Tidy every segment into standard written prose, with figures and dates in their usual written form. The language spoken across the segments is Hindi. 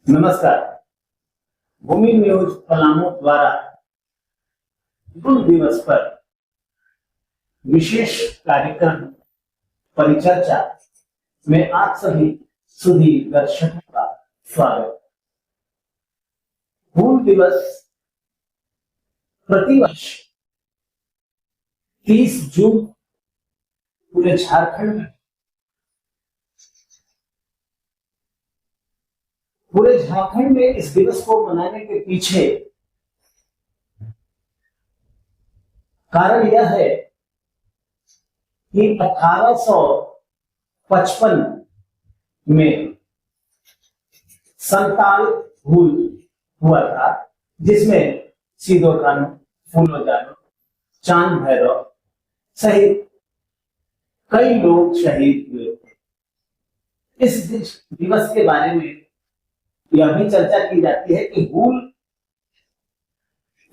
नमस्कार। भूमि न्यूज पलामू द्वारा हूल दिवस पर विशेष कार्यक्रम परिचर्चा में आप सभी सुधी दर्शकों का स्वागत। हूल दिवस प्रतिवर्ष 30 जून पूरे झारखंड में इस दिवस को मनाने के पीछे कारण यह है कि 1855 में संताल हूल हुआ था, जिसमें सीधो कानू, फूलो जानो, चांद भैरव सहित कई लोग शहीद हुए थे। इस दिवस के बारे में यह भी चर्चा की जाती है कि हूल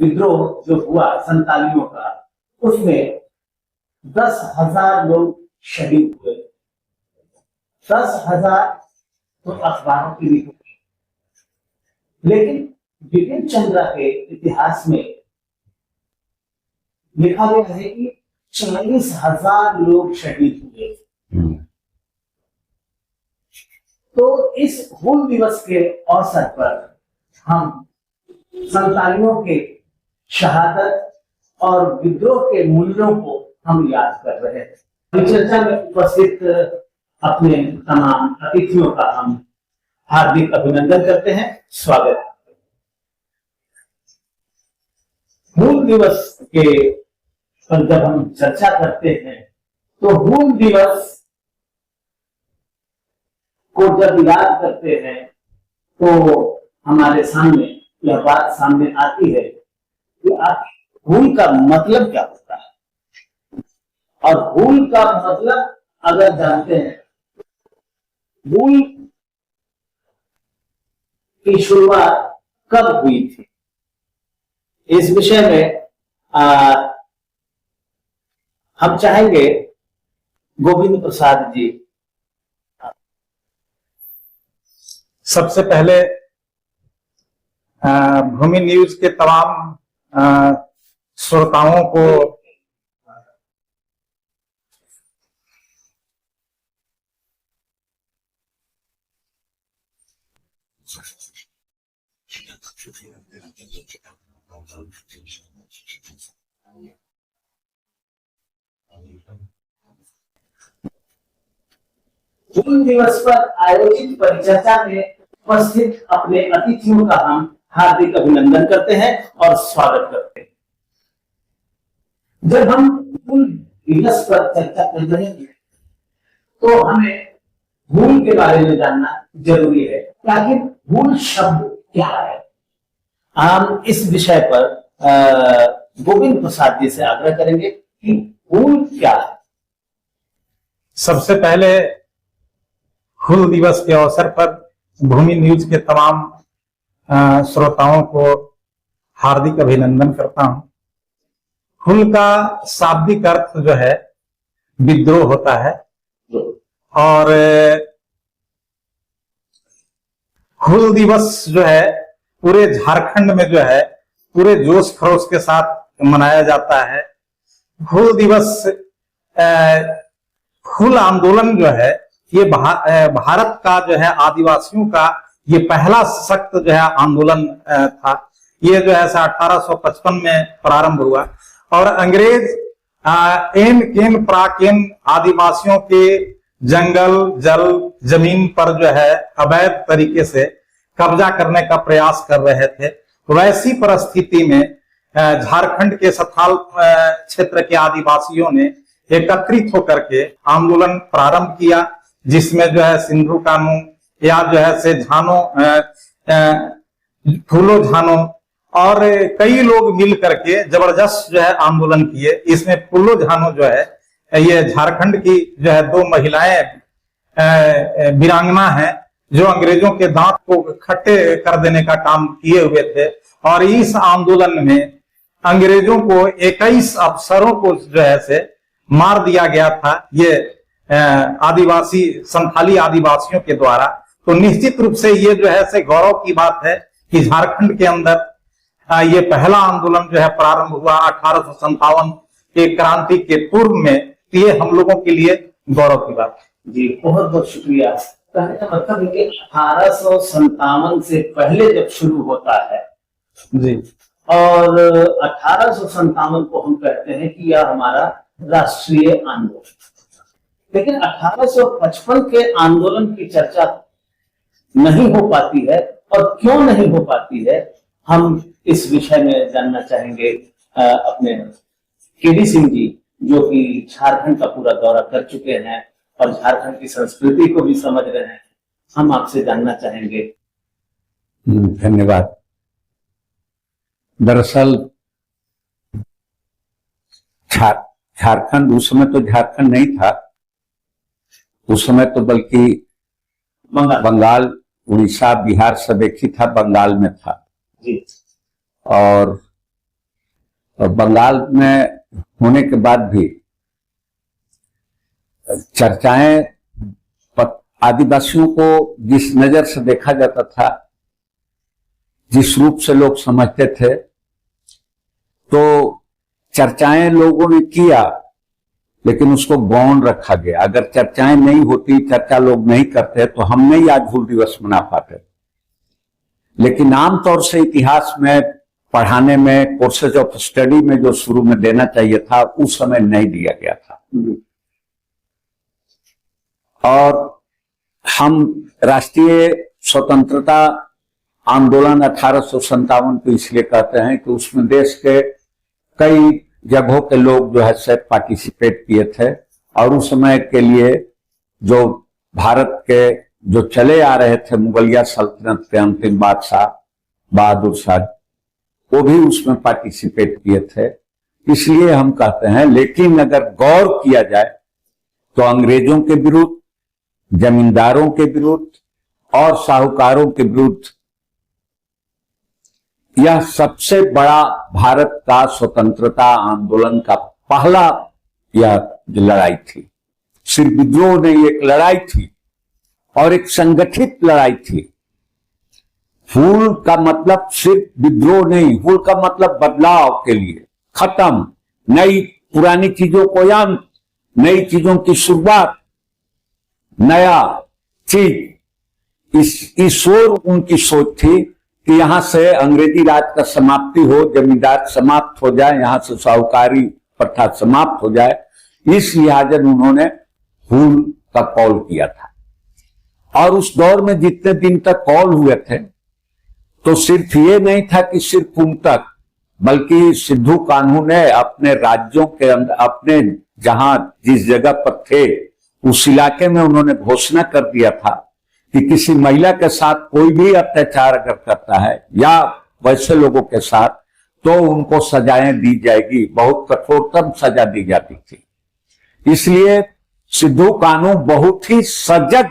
विद्रोह जो हुआ संतालियों का, उसमें 10,000 लोग शहीद हुए। 10,000 तो अखबारों की रिपोर्ट, लेकिन बिपिन चंद्र के इतिहास में लिखा गया है कि 40,000 लोग शहीद हुए। तो इस हूल दिवस के अवसर पर हम संतालियों के शहादत और विद्रोह के मूल्यों को हम याद कर रहे हैं। परिचर्चा में उपस्थित अपने तमाम अतिथियों का हम हार्दिक अभिनंदन करते हैं, स्वागत। हूल दिवस के पर जब हम चर्चा करते हैं तो हूल दिवस को जब याद करते हैं तो हमारे सामने यह बात सामने आती है कि हूल का मतलब क्या होता है। और हूल का मतलब अगर जानते हैं, हूल की शुरुआत कब हुई थी, इस विषय में हम चाहेंगे गोविंद प्रसाद जी। सबसे पहले भूमि न्यूज के तमाम श्रोताओं को हूल दिवस पर आयोजित परिचर्चा में उपस्थित अपने अतिथियों का हम हार्दिक अभिनंदन करते हैं और स्वागत करते हैं। जब हम हूल दिवस पर चर्चा कर रहे हैं तो हमें हूल के बारे में जानना जरूरी है। आखिर हूल शब्द क्या है? हम इस विषय पर गोविंद प्रसाद जी से आग्रह करेंगे कि हूल क्या है। सबसे पहले हूल दिवस के अवसर पर भूमि न्यूज के तमाम श्रोताओं को हार्दिक अभिनंदन करता हूं। हूल का शाब्दिक अर्थ जो है विद्रोह होता है, और हूल दिवस जो है पूरे झारखंड में जो है पूरे जोश खरोश के साथ मनाया जाता है। हूल दिवस हूल आंदोलन जो है ये भारत का जो है आदिवासियों का ये पहला सख्त जो है आंदोलन था। ये जो है 1855 में प्रारंभ हुआ और अंग्रेज एन केन प्राकेन आदिवासियों के जंगल जल जमीन पर जो है अवैध तरीके से कब्जा करने का प्रयास कर रहे थे। वैसी परिस्थिति में झारखंड के सथाल क्षेत्र के आदिवासियों ने एकत्रित होकर के आंदोलन प्रारंभ किया, जिसमें जो है सिंधु कानू या जो है से झानो फूलो झानो और कई लोग मिल करके जबरदस्त जो है आंदोलन किए। इसमें फूलो झानो जो है ये झारखंड की जो है 2 महिलाएं वीरांगना हैं जो अंग्रेजों के दांत को खट्टे कर देने का काम किए हुए थे। और इस आंदोलन में अंग्रेजों को 21 अफसरों को जो है से मार दिया गया था ये आदिवासी संथाली आदिवासियों के द्वारा। तो निश्चित रूप से ये जो है से गौरव की बात है कि झारखंड के अंदर ये पहला आंदोलन जो है प्रारंभ हुआ 1857 के क्रांति के पूर्व में। ये हम लोगों के लिए गौरव की बात है। जी बहुत बहुत शुक्रिया। कहने का मतलब है कि 1857 से पहले जब शुरू होता है जी, और 1857 को हम कहते हैं कि यह हमारा राष्ट्रीय आंदोलन, लेकिन 1855 के आंदोलन की चर्चा नहीं हो पाती है। और क्यों नहीं हो पाती है, हम इस विषय में जानना चाहेंगे अपने केडी सिंह जी, जो कि झारखंड का पूरा दौरा कर चुके हैं और झारखंड की संस्कृति को भी समझ रहे हैं। हम आपसे जानना चाहेंगे। धन्यवाद। दरअसल झारखंड उस समय तो झारखंड नहीं था, उस समय तो बल्कि बंगाल, उड़ीसा, बिहार सब एक ही था, बंगाल में था जी। और बंगाल में होने के बाद भी चर्चाएं आदिवासियों को जिस नजर से देखा जाता था, जिस रूप से लोग समझते थे, तो चर्चाएं लोगों ने किया लेकिन उसको गौण रखा गया। अगर चर्चाएं नहीं होती, चर्चा लोग नहीं करते, तो हम नहीं आज हूल दिवस मना पाते। लेकिन आमतौर से इतिहास में पढ़ाने में, कोर्सेज ऑफ स्टडी में जो शुरू में देना चाहिए था, उस समय नहीं दिया गया था। और हम राष्ट्रीय स्वतंत्रता आंदोलन 1857 को इसलिए कहते हैं कि उसमें देश के कई जगहों के लोग जो है से पार्टिसिपेट किए थे। और उस समय के लिए जो भारत के जो चले आ रहे थे मुगलिया सल्तनत के अंतिम बादशाह बहादुर शाह, वो भी उसमें पार्टिसिपेट किए थे। इसलिए हम कहते हैं, लेकिन अगर गौर किया जाए तो अंग्रेजों के विरुद्ध, जमींदारों के विरुद्ध और साहूकारों के विरुद्ध यह सबसे बड़ा भारत का स्वतंत्रता आंदोलन का पहला यह लड़ाई थी। सिर्फ विद्रोह नहीं, एक लड़ाई थी और एक संगठित लड़ाई थी। हूल का मतलब सिर्फ विद्रोह नहीं, हूल का मतलब बदलाव के लिए, खत्म, नई पुरानी चीजों को अंत, नई चीजों की शुरुआत, नया चीज। इस ओर उनकी सोच थी कि यहां से अंग्रेजी राज का समाप्ति हो, जमींदार समाप्त हो जाए, यहां से साहूकारी प्रथा समाप्त हो जाए। इस लिहाजन उन्होंने हूल का कॉल किया था। और उस दौर में जितने दिन तक कॉल हुए थे, तो सिर्फ ये नहीं था कि सिर्फ उन तक, बल्कि सिद्धू कान्हू ने अपने राज्यों के अंदर, अपने जहां जिस जगह पर थे उस इलाके में उन्होंने घोषणा कर दिया था कि किसी महिला के साथ कोई भी अत्याचार अगर करता है या वैसे लोगों के साथ, तो उनको सजाएं दी जाएगी, बहुत कठोरतम सजा दी जाती थी। इसलिए सिद्धू कान्हू बहुत ही सजग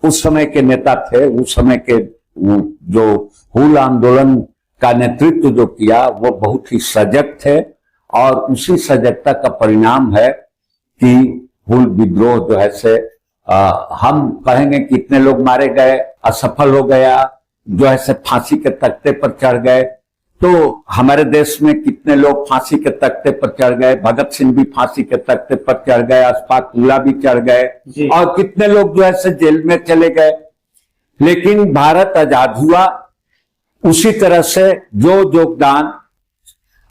उस समय के नेता थे। उस समय के जो हूल आंदोलन का नेतृत्व जो किया, वो बहुत ही सजग थे। और उसी सजगता का परिणाम है कि हूल विद्रोह जो है से हम कहेंगे कितने लोग मारे गए, असफल हो गया, जो है से फांसी के तख्ते पर चढ़ गए। तो हमारे देश में कितने लोग फांसी के तख्ते पर चढ़ गए, भगत सिंह भी फांसी के तख्ते पर चढ़ गए, अशफाक उल्ला भी चढ़ गए, और कितने लोग जो है से जेल में चले गए। लेकिन भारत आजाद हुआ। उसी तरह से जो योगदान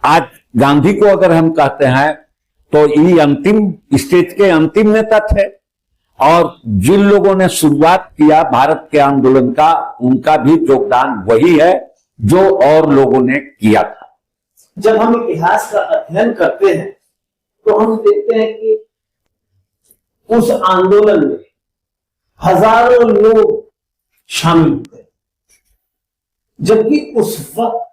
आज गांधी को अगर हम कहते हैं, तो ये अंतिम स्टेज के अंतिम नेता थे। और जिन लोगों ने शुरुआत किया भारत के आंदोलन का, उनका भी योगदान वही है जो और लोगों ने किया था। जब हम इतिहास का अध्ययन करते हैं तो हम देखते हैं कि उस आंदोलन में हजारों लोग शामिल हुए, जबकि उस वक्त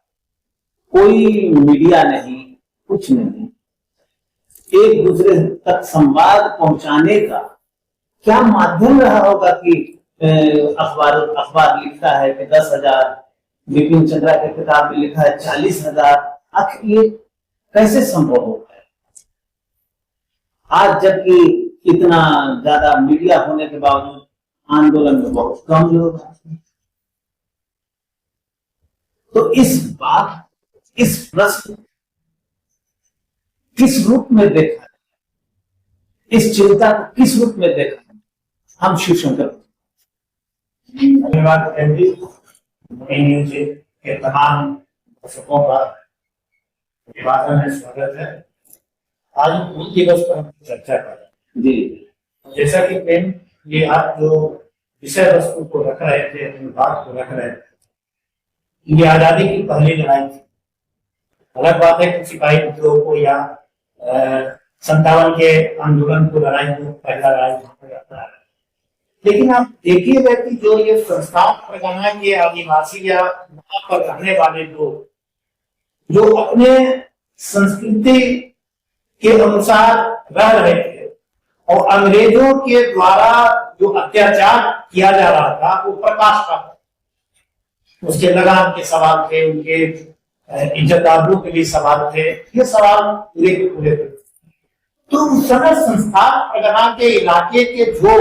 कोई मीडिया नहीं, कुछ नहीं। एक दूसरे तक संवाद पहुंचाने का क्या माध्यम रहा होगा कि अखबार लिखता है कि 10,000, बिपिन चंद्रा के किताब में लिखा है 40,000, आखिर ये कैसे संभव हो पाया? आज जबकि इतना ज्यादा मीडिया होने के बावजूद आंदोलन में बहुत कम लोग आते हैं। तो इस प्रश्न किस रूप में देखा, इस चिंता को किस रूप में देखा, हम शिवशंकर धन्यवाद न्यूज के तमाम दर्शकों का अभिवादन है, स्वागत है। आज हूल दिवस पर हम चर्चा कर रहे हैं। जी, जैसा कि प्रेम ये आप जो विषय वस्तु को रख रहे थे, अपनी बात को रख रहे थे, ये आजादी की पहली लड़ाई थी। अलग बात है कि सिपाही विद्रोह को या 57 के आंदोलन को लड़ाई को पहला लड़ाई जाता है, लेकिन आप देखिएगा कि जो ये संस्थान परगना के आदिवासी या वहां पर रहने वाले लोग जो अपने संस्कृति के अनुसार रह रहे थे और अंग्रेजों के द्वारा जो अत्याचार किया जा रहा था वो प्रकाश का, उसके लगाम के सवाल थे, उनके इज्जतदारों के लिए सवाल थे, ये सवाल पूरे के पूरे थे। तो उस समय संस्थान परगना के इलाके के जो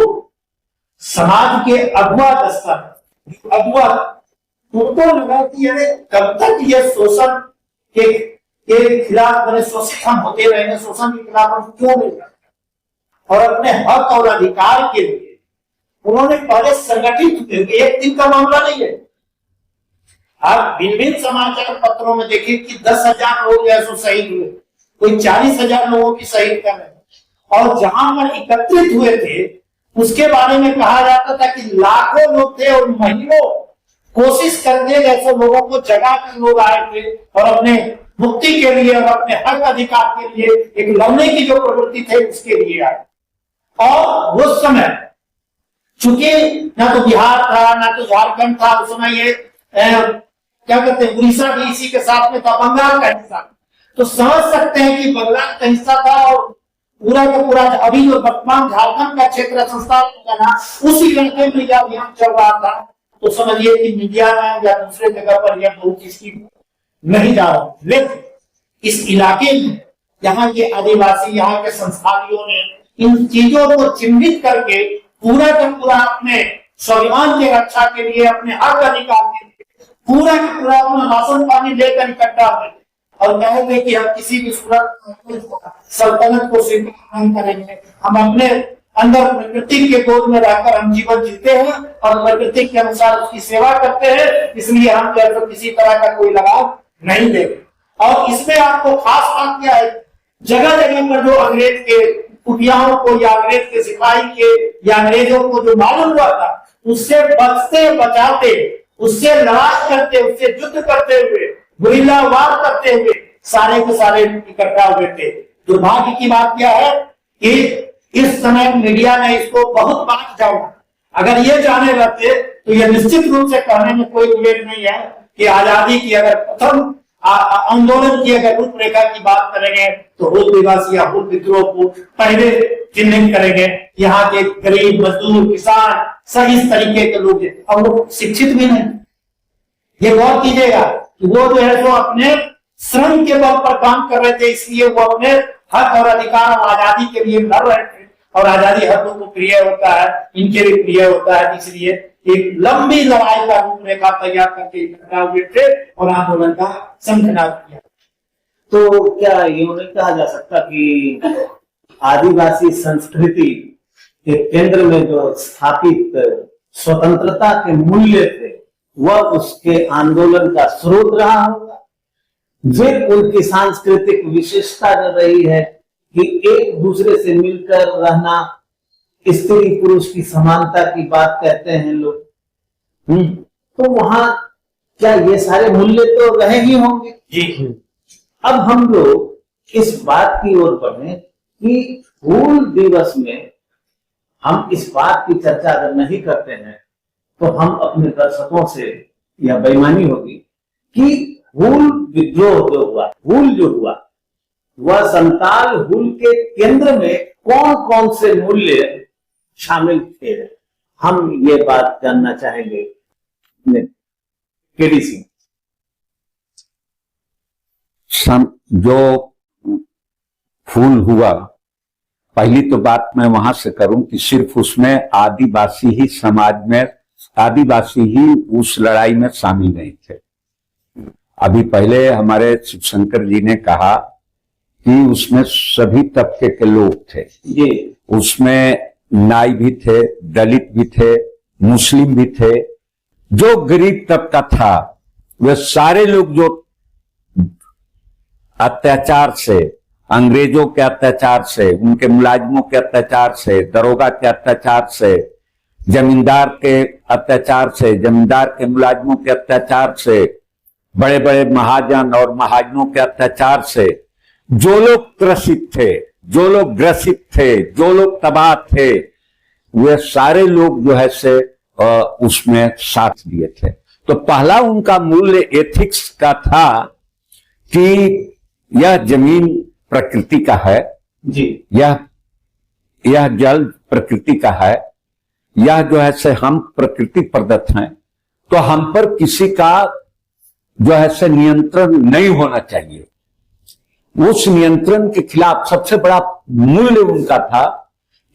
समाज के अगुआ दस्ता अगुआ, उनको लगा कि अरे कब तक ये शोषण के खिलाफ, मैंने शोषित हम होते रहेंगे, शोषण के खिलाफ हम क्यों नहीं करते, और अपने हक और अधिकार के लिए उन्होंने पहले संगठित हुए। एक दिन का मामला नहीं है। आप भिन्न भिन्न समाचार पत्रों में देखिए कि 10,000 लोग ऐसे शहीद हुए, कोई 40,000 लोगों की शहीद कर रहे, और जहां पर एकत्रित हुए थे उसके बारे में कहा जाता था कि लाखों लोग थे और महीनों कोशिश करके जैसे लोगों को जगा कर लोग आए थे और अपने मुक्ति के लिए और अपने हक अधिकार के लिए एक लड़ने की जो प्रवृत्ति थे उसके लिए आए। और उस समय चूंकि ना तो बिहार था ना तो झारखंड था, उस समय ये क्या कहते हैं, उड़ीसा भी इसी के साथ में था, बंगाल का हिस्सा, तो समझ सकते हैं कि बंगाल का हिस्सा था और पूरा का पूरा अभी जो वर्तमान झारखंड का क्षेत्र संस्थान उस इलाके में जब अभियान चल रहा था, तो समझिए कि मीडिया में या दूसरे जगह पर यह बहुत चीज नहीं जा रहा, लेकिन इस इलाके में यहाँ के आदिवासी, यहाँ के संस्थानियों ने इन चीजों को चिन्हित करके पूरा का पूरा अपने स्वाभिमान की रक्षा के लिए, अपने हक अधिकार के लिए पूरा का पूरा अपना राशन पानी लेकर इकट्ठा हुए और कहे थे कि हम किसी भी सूरत सल्तनत को स्वीकार नहीं करेंगे, हम अपने अंदर प्रकृति के गोद में रहकर हम जीवन जीते हैं और प्रकृति के अनुसार उसकी सेवा करते हैं, इसलिए हम तो किसी तरह का कोई लगाव नहीं देंगे। और इसमें आपको खास बात क्या है, जगह जगह पर जो अंग्रेज के कुटियाओं को या अंग्रेज के सिपाही के या अंग्रेजों को जो मालूम हुआ था, उससे बचते बचाते, उससे लड़ाई करते, उससे युद्ध करते हुए, गुरिल्ला वार करते हुए सारे के सारे इकट्ठा हुए थे। दुर्भाग्य की बात क्या है कि इस समय मीडिया ने इसको बहुत बात जाना, अगर ये जाने रहते तो ये निश्चित रूप से कहने में कोई विवेक नहीं है कि आजादी की अगर प्रथम आंदोलन की अगर रूपरेखा की बात करेंगे तो हूल दिवस या हूल विद्रोह को पहले चिन्हित करेंगे। यहाँ के गरीब मजदूर किसान सही इस तरीके के लोग हैं और वो शिक्षित भी नहीं। ये गौर कीजिएगा कि वो जो है तो अपने श्रम के बल पर काम कर रहे थे, इसलिए वो अपने हक और अधिकार और आजादी के लिए लड़ रहे थे, और आजादी हर लोगों को प्रिय होता है, इनके लिए प्रिय होता है, इसलिए एक लंबी लड़ाई का रूपरेखा तैयार करके इकट्ठा हुए थे और आंदोलन का संगठन किया। तो क्या यूं नहीं कहा जा सकता कि आदिवासी संस्कृति के केंद्र में जो स्थापित स्वतंत्रता के मूल्य थे वह उसके आंदोलन का स्रोत रहा होगा? फिर उनकी सांस्कृतिक विशेषता जो रही है कि एक दूसरे से मिलकर रहना, स्त्री पुरुष की समानता की बात कहते हैं लोग, तो वहां क्या ये सारे मूल्य तो रहे ही होंगे जी। अब हम लोग इस बात की ओर बढ़े कि हूल दिवस में हम इस बात की चर्चा अगर नहीं करते हैं तो हम अपने दर्शकों से यह बेईमानी होगी कि हूल विद्रोह जो हुआ वह संताल हूल के केंद्र में कौन कौन से मूल्य शामिल थे, हम ये बात जानना चाहेंगे। केडी सिंह। जो फूल हुआ, पहली तो बात मैं वहां से करूं कि सिर्फ उसमें आदिवासी ही समाज में, आदिवासी ही उस लड़ाई में शामिल नहीं थे। अभी पहले हमारे शिवशंकर जी ने कहा कि उसमें सभी तबके के लोग थे। जी, उसमें नाई भी थे, दलित भी थे, मुस्लिम भी थे। जो गरीब तबका था वे सारे लोग जो अत्याचार से, अंग्रेजों के अत्याचार से, उनके मुलाजिमों के अत्याचार से, दरोगा के अत्याचार से, जमींदार के अत्याचार से, जमींदार के मुलाजिमों के अत्याचार से, बड़े बड़े महाजन और महाजनों के अत्याचार से जो लोग त्रसित थे, जो लोग ग्रसित थे, जो लोग तबाह थे, वे सारे लोग जो है से उसमें साथ दिए थे। तो पहला उनका मूल्य एथिक्स का था कि यह जमीन प्रकृति का है, जी, यह जल प्रकृति का है, यह जो है से हम प्रकृति प्रदत्त हैं, तो हम पर किसी का जो है से नियंत्रण नहीं होना चाहिए। उस नियंत्रण के खिलाफ सबसे बड़ा मूल्य उनका था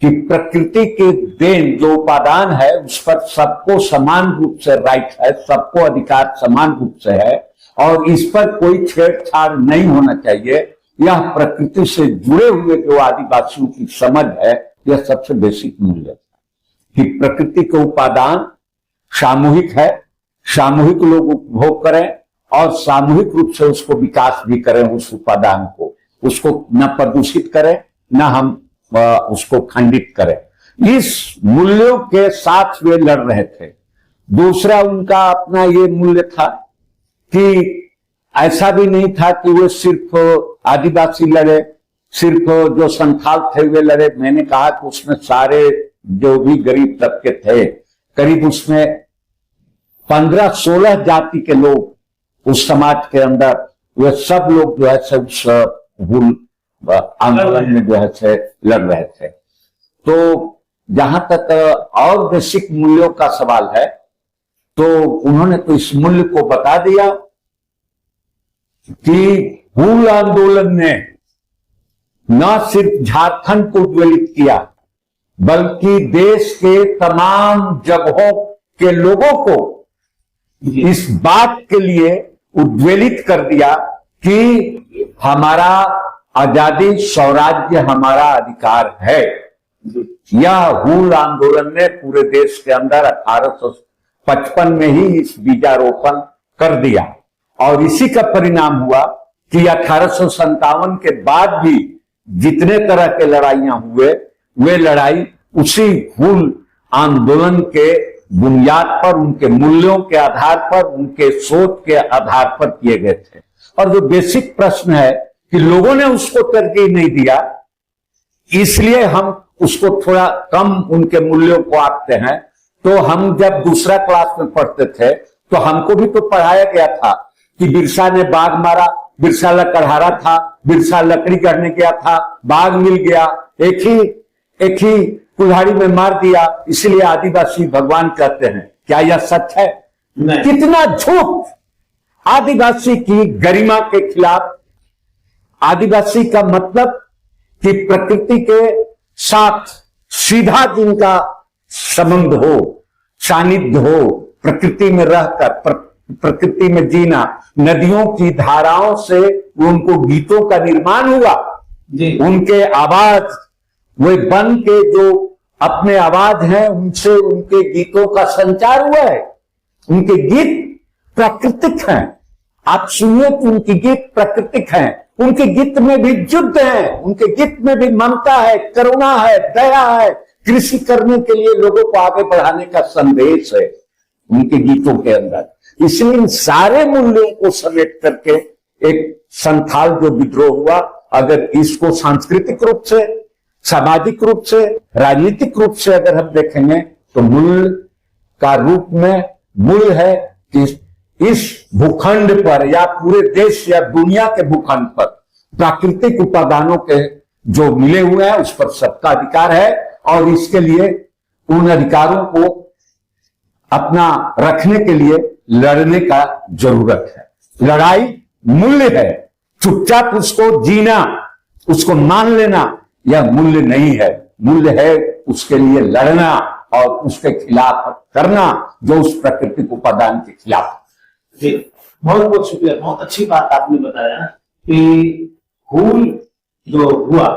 कि प्रकृति के देन जो उपादान है उस पर सबको समान रूप से राइट है, सबको अधिकार समान रूप से है और इस पर कोई छेड़छाड़ नहीं होना चाहिए। यह प्रकृति से जुड़े हुए जो आदिवासियों की समझ है, यह सबसे बेसिक मूल्य है कि प्रकृति के उपादान सामूहिक है, सामूहिक लोग उपभोग करें और सामूहिक रूप से उसको विकास भी करें, उस उपादान को, उसको न प्रदूषित करें न हम उसको खंडित करें। इस मूल्यों के साथ वे लड़ रहे थे। दूसरा उनका अपना ये मूल्य था कि ऐसा भी नहीं था कि वे सिर्फ आदिवासी लड़े, सिर्फ जो संथाल थे वे लड़े। मैंने कहा कि उसमें सारे जो भी गरीब तबके थे, करीब उसमें 15-16 जाति के लोग उस समाज के अंदर, वे सब लोग जो है से उस हुल आंदोलन में जो है से लड़ रहे थे। तो जहां तक और बेसिक मूल्यों का सवाल है, तो उन्होंने तो इस मूल्य को बता दिया कि हुल आंदोलन ने न सिर्फ झारखंड को उद्वेलित किया बल्कि देश के तमाम जगहों के लोगों को इस बात के लिए उद्वेलित कर दिया कि हमारा आजादी, स्वराज्य हमारा अधिकार है। यह हुल आंदोलन ने पूरे देश के अंदर 1855 में ही इस बीजारोपण कर दिया और इसी का परिणाम हुआ कि 1857 के बाद भी जितने तरह के लड़ाइयां हुए, वे लड़ाई उसी हुल आंदोलन के बुनियाद पर, उनके मूल्यों के आधार पर, उनके सोच के आधार पर किए गए थे। और जो बेसिक प्रश्न है कि लोगों ने उसको तरजीह नहीं दिया, इसलिए हम उसको थोड़ा कम उनके मूल्यों को आंकते हैं। तो हम जब दूसरा क्लास में पढ़ते थे तो हमको भी तो पढ़ाया गया था कि बिरसा ने बाघ मारा, बिरसा लकड़हारा था, बिरसा लकड़ी करने गया था, बाघ मिल गया, एक ही कुल्हाड़ी में मार दिया, इसलिए आदिवासी भगवान कहते हैं। क्या यह सच है? नहीं। कितना झूठ! आदिवासी की गरिमा के खिलाफ, आदिवासी का मतलब कि प्रकृति के साथ सीधा जिनका संबंध हो, सानिध्य हो, प्रकृति में रहकर प्रकृति में जीना, नदियों की धाराओं से उनको गीतों का निर्माण हुआ जी, उनके आवाज, वे वन के जो अपने आवाज हैं उनसे उनके गीतों का संचार हुआ है। उनके गीत प्राकृतिक हैं, आप सुनिए तो उनके गीत प्राकृतिक हैं। उनके गीत में भी युद्ध है, उनके गीत में भी ममता है, करुणा है, दया है, कृषि करने के लिए लोगों को आगे बढ़ाने का संदेश है उनके गीतों के अंदर। इसलिए इन सारे मूल्यों को समेट करके एक संथाल जो विद्रोह हुआ, अगर इसको सांस्कृतिक रूप से, सामाजिक रूप से, राजनीतिक रूप से अगर हम देखेंगे तो मूल का रूप में मूल है कि इस भूखंड पर या पूरे देश या दुनिया के भूखंड पर प्राकृतिक उपादानों के जो मिले हुए हैं उस पर सबका अधिकार है और इसके लिए उन अधिकारों को अपना रखने के लिए लड़ने का जरूरत है। लड़ाई मूल्य है, चुपचाप उसको जीना, उसको मान लेना, यह मूल्य नहीं है। मूल्य है उसके लिए लड़ना और उसके खिलाफ करना, जो उस प्राकृतिक उपादान के खिलाफ। जी, बहुत बहुत शुक्रिया। बहुत अच्छी बात आपने बताया कि हूल जो हुआ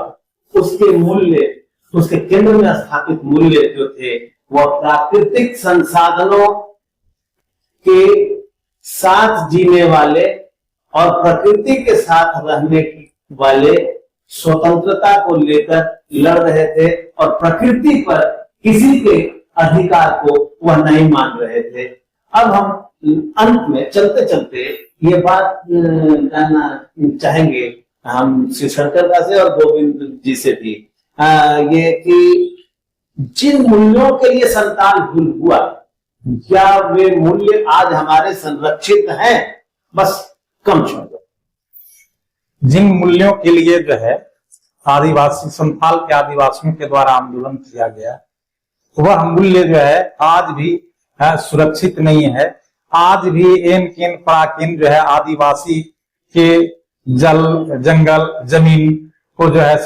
उसके मूल्य, उसके केंद्र में स्थापित मूल्य जो थे वह प्राकृतिक संसाधनों के साथ जीने वाले और प्रकृति के साथ रहने वाले स्वतंत्रता को लेकर लड़ रहे थे और प्रकृति पर किसी के अधिकार को वह नहीं मान रहे थे। अब हम अंत में चलते चलते ये बात जानना चाहेंगे हम श्री शंकर से और गोविंद जी से भी, ये कि जिन मूल्यों के लिए संतान हूल हुआ, क्या वे मूल्य आज हमारे संरक्षित हैं? बस कम शब्द। जिन मूल्यों के लिए जो है आदिवासी संथाल के आदिवासियों के द्वारा आंदोलन किया गया, वह मूल्य जो है आज भी सुरक्षित नहीं है। आज भी एन केन पराकीन जो है आदिवासी के जल, जंगल, जमीन को जो है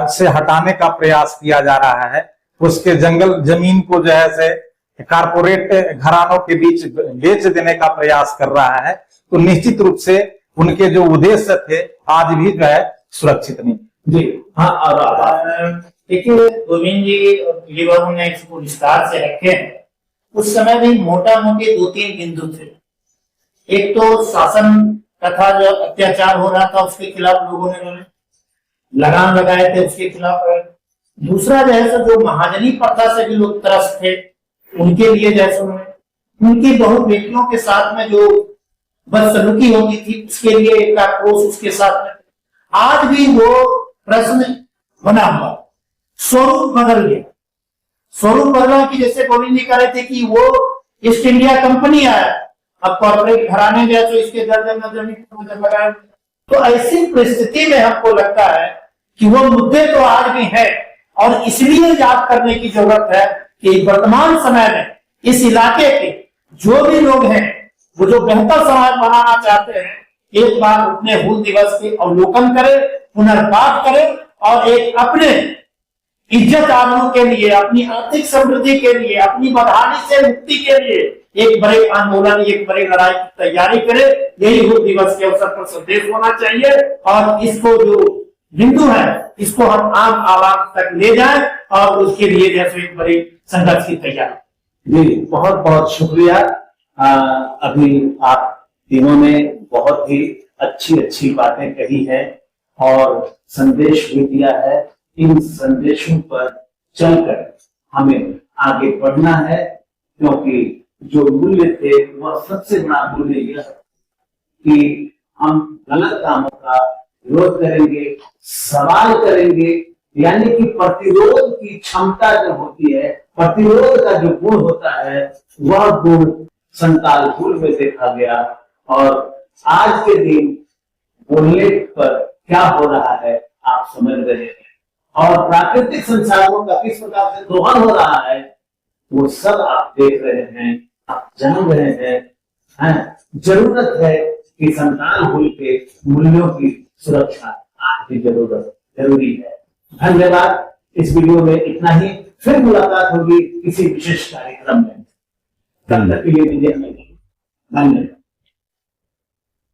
से हटाने का प्रयास किया जा रहा है। उसके जंगल जमीन को जो है से कारपोरेट घरानों के बीच बेच देने का प्रयास कर रहा है। तो निश्चित रूप से उनके जो उद्देश्य थे आज भी जो है सुरक्षित नहीं। जी हाँ, और देखिए गोविंद जी और पीलीबाबू ने इसको विस्तार से रखे हैं। उस समय भी मोटा मोटी 2-3 बिंदु थे। एक तो शासन तथा जो अत्याचार हो रहा था उसके खिलाफ लोगों ने लगाम लगाए थे, उसके खिलाफ। दूसरा जैसे जो महाजनी प्रथा से भी लोग त्रस्त थे, उनके लिए जैसे उनकी बहु बेटियों के साथ में जो बदसलूकी होती थी उसके लिए एक आक्रोश उसके साथ में। आज भी वो प्रश्न बना हुआ, स्वरूप बदल गया। स्वरूप बदला कि जैसे गोविंद जी कह रहे थे कि वो ईस्ट इंडिया कंपनी आया, अब कॉर्पोरेट घराने जैसे इसके दर्जन नजर लगाए। तो ऐसी परिस्थिति में हमको लगता है कि वो मुद्दे तो आज भी है और इसलिए याद करने की जरूरत है कि वर्तमान समय में इस इलाके के जो भी लोग हैं, वो जो बेहतर समाज बनाना चाहते हैं, एक बार अपने हूल दिवस के अवलोकन करें, पुनर्पाठ करें और एक अपने इज्जत आबरू के लिए, अपनी आर्थिक समृद्धि के लिए, अपनी बदहाली से मुक्ति के लिए एक बड़े आंदोलन, एक बड़ी लड़ाई की तैयारी करें। यही हूल दिवस के अवसर पर संदेश होना चाहिए और इसको जो बिंदु है इसको हम आम आवाज तक ले जाएं और उसके लिए जैसे एक बड़ी संघर्ष की तैयारी। जी बहुत बहुत शुक्रिया। अभी आप तीनों ने बहुत ही अच्छी बातें कही है और संदेश भी दिया है। इन संदेशों पर चलकर हमें आगे बढ़ना है, क्योंकि जो मूल्य थे वह सबसे बड़ा मूल्य यह कि हम गलत कामों का विरोध करेंगे, सवाल करेंगे, यानी कि प्रतिरोध की क्षमता जो होती है, प्रतिरोध का जो गुण होता है, वह गुण संताल हूल में देखा गया। और आज के दिन बोलने पर क्या हो रहा है आप समझ रहे हैं, और प्राकृतिक संसाधनों का किस प्रकार से दोहन हो रहा है वो सब आप देख रहे हैं, आप जान रहे हैं। जरूरत है कि संताल हूल के मूल्यों की सुरक्षा आज भी जरूरी है। धन्यवाद। इस वीडियो में इतना ही, फिर मुलाकात होगी किसी विशेष कार्यक्रम में। तब तक के लिए दीजिए हमें धन्यवाद।